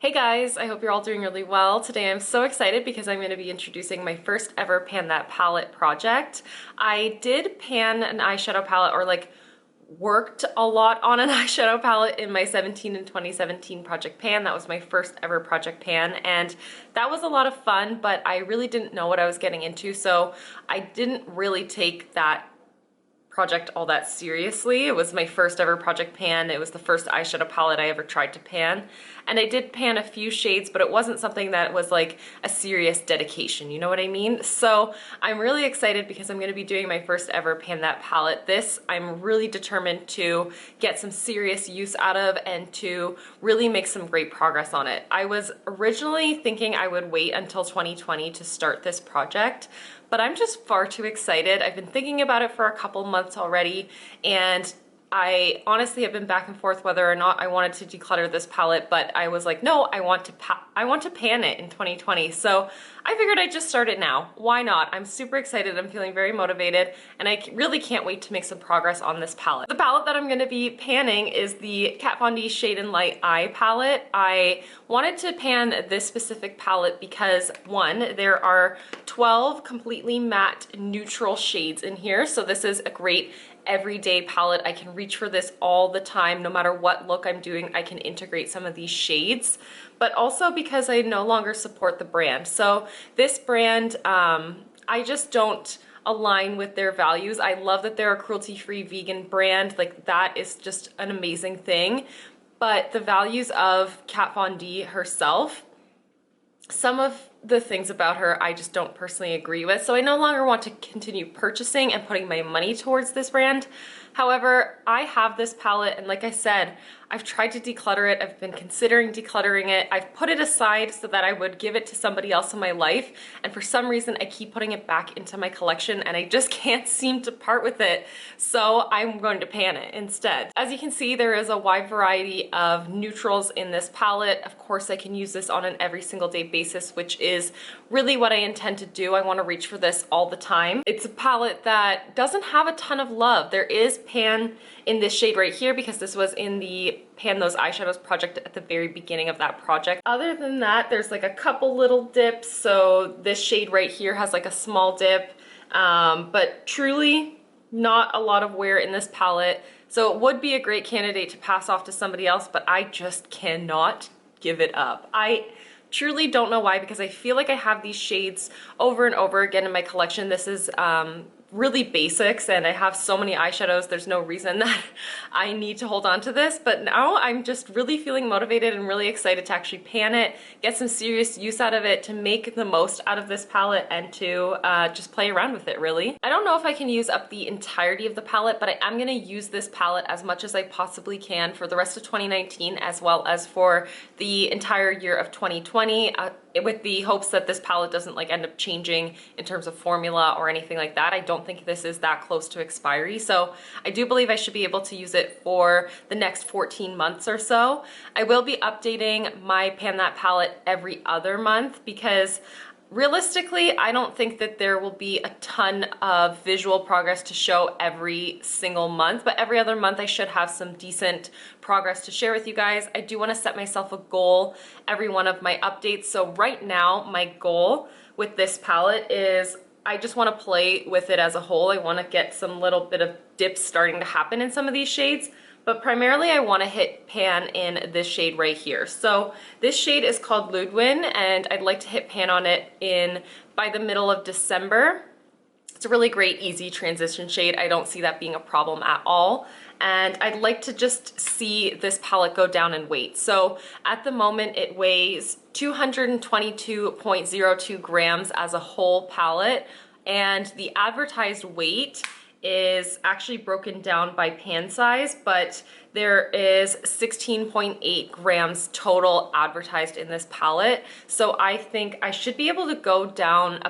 Hey guys, I hope you're all doing really well. Today I'm so excited because I'm going to be introducing my first ever Pan That Palette project. I did pan an eyeshadow palette or worked a lot on an eyeshadow palette in my 17 and 2017 Project Pan. That was my first ever Project Pan and that was a lot of fun, but I really didn't know what I was getting into, so I didn't really take that project all that seriously. It was my first ever Project Pan. It was the first eyeshadow palette I ever tried to pan. And I did pan a few shades, but it wasn't something that was like a serious dedication, you know what I mean? So I'm really excited because I'm gonna be doing my first ever Pan That palette. This I'm really determined to get some serious use out of and to really make some great progress on it. I was originally thinking I would wait until 2020 to start this project, but I'm just far too excited. I've been thinking about it for a couple months already, and I honestly have been back and forth whether or not I wanted to declutter this palette, but I was like, no, I want to pan it in 2020. So I figured I'd just start it now. Why not? I'm super excited. I'm feeling very motivated, and I really can't wait to make some progress on this palette. The palette that I'm going to be panning is the Kat Von D Shade and Light Eye palette. I wanted to pan this specific palette because, one, there are 12 completely matte neutral shades in here, so this is a great everyday palette. I can reach for this all the time. No matter what look I'm doing, I can integrate some of these shades, but also because I no longer support the brand. So this brand, I just don't align with their values. I love that they're a cruelty-free vegan brand. Like, that is just an amazing thing. But the values of Kat Von D herself, some of the things about her I just don't personally agree with, so I no longer want to continue purchasing and putting my money towards this brand. However, I have this palette, and like I said, I've tried to declutter it. I've been considering decluttering it. I've put it aside so that I would give it to somebody else in my life, and for some reason I keep putting it back into my collection and I just can't seem to part with it, so I'm going to pan it instead. As you can see, there is a wide variety of neutrals in this palette. Of course, I can use this on an every single day basis, which is really what I intend to do. I want to reach for this all the time. It's a palette that doesn't have a ton of love. There is pan in this shade right here because this was in the Pan Those Eyeshadows project at the very beginning of that project. Other than that, there's like a couple little dips. So this shade right here has like a small dip, but truly not a lot of wear in this palette. So it would be a great candidate to pass off to somebody else, but I just cannot give it up. I truly don't know why, because I feel like I have these shades over and over again in my collection. This is really basics, and I have so many eyeshadows, there's no reason that I need to hold on to this, but now I'm just really feeling motivated and really excited to actually pan it, get some serious use out of it, to make the most out of this palette, and to just play around with it, really. I don't know if I can use up the entirety of the palette, but I am going to use this palette as much as I possibly can for the rest of 2019 as well as for the entire year of 2020. With the hopes that this palette doesn't like end up changing in terms of formula or anything like that. I don't think this is that close to expiry, so I do believe I should be able to use it for the next 14 months or so. I will be updating my Pan That palette every other month because realistically, I don't think that there will be a ton of visual progress to show every single month, but every other month I should have some decent progress to share with you guys. I do want to set myself a goal every one of my updates. So right now, my goal with this palette is I just want to play with it as a whole. I want to get some little bit of dips starting to happen in some of these shades, but primarily I want to hit pan in this shade right here. So this shade is called Ludwin, and I'd like to hit pan on it by the middle of December. It's a really great, easy transition shade. I don't see that being a problem at all. And I'd like to just see this palette go down in weight. So at the moment it weighs 222.02 grams as a whole palette, and the advertised weight is actually broken down by pan size, but there is 16.8 grams total advertised in this palette. So I think I should be able to go down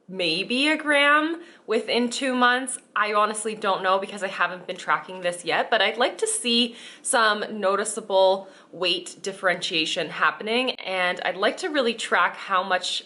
maybe a gram within 2 months. I honestly don't know because I haven't been tracking this yet, but I'd like to see some noticeable weight differentiation happening, and I'd like to really track how much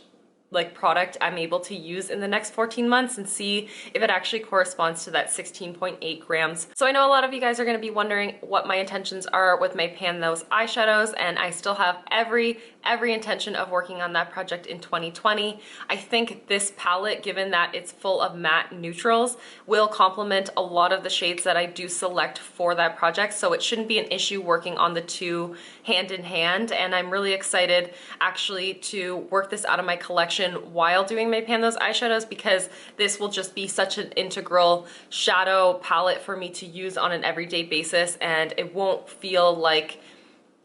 like product I'm able to use in the next 14 months and see if it actually corresponds to that 16.8 grams. So I know a lot of you guys are going to be wondering what my intentions are with my Pan Those eyeshadows, and I still have every intention of working on that project in 2020. I think this palette, given that it's full of matte neutrals, will complement a lot of the shades that I do select for that project, so it shouldn't be an issue working on the two hand in hand. And I'm really excited actually to work this out of my collection while doing my Pan Those eyeshadows, because this will just be such an integral shadow palette for me to use on an everyday basis, and it won't feel like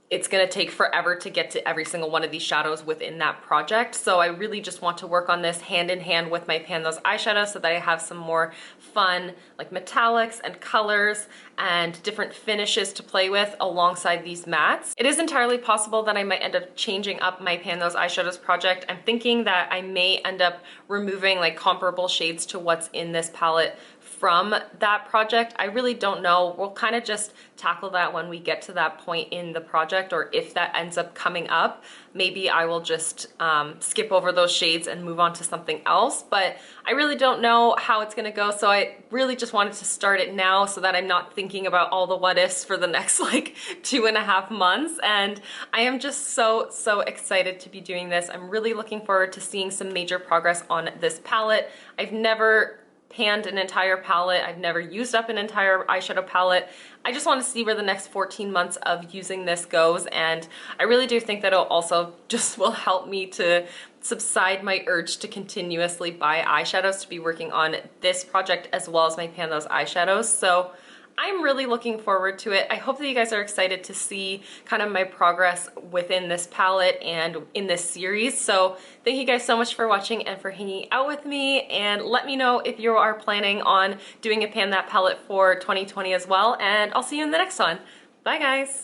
it's gonna take forever to get to every single one of these shadows within that project. So I really just want to work on this hand in hand with my Pan Those eyeshadows so that I have some more fun like metallics and colors and different finishes to play with alongside these mattes. It is entirely possible that I might end up changing up my Pan Those eyeshadows project. I'm thinking that I may end up removing like comparable shades to what's in this palette from that project. I really don't know. We'll kind of just tackle that when we get to that point in the project, or if that ends up coming up, maybe I will just skip over those shades and move on to something else. But I really don't know how it's gonna go, so I really just wanted to start it now so that I'm not thinking about all the what ifs for the next like 2.5 months. And I am just so excited to be doing this. I'm really looking forward to seeing some major progress on this palette. I've never panned an entire palette. I've never used up an entire eyeshadow palette. I just want to see where the next 14 months of using this goes, and I really do think that it'll also just will help me to subside my urge to continuously buy eyeshadows to be working on this project as well as my Pan Those eyeshadows. So I'm really looking forward to it. I hope that you guys are excited to see kind of my progress within this palette and in this series. So thank you guys so much for watching and for hanging out with me, and let me know if you are planning on doing a Pan That palette for 2020 as well, and I'll see you in the next one. Bye guys!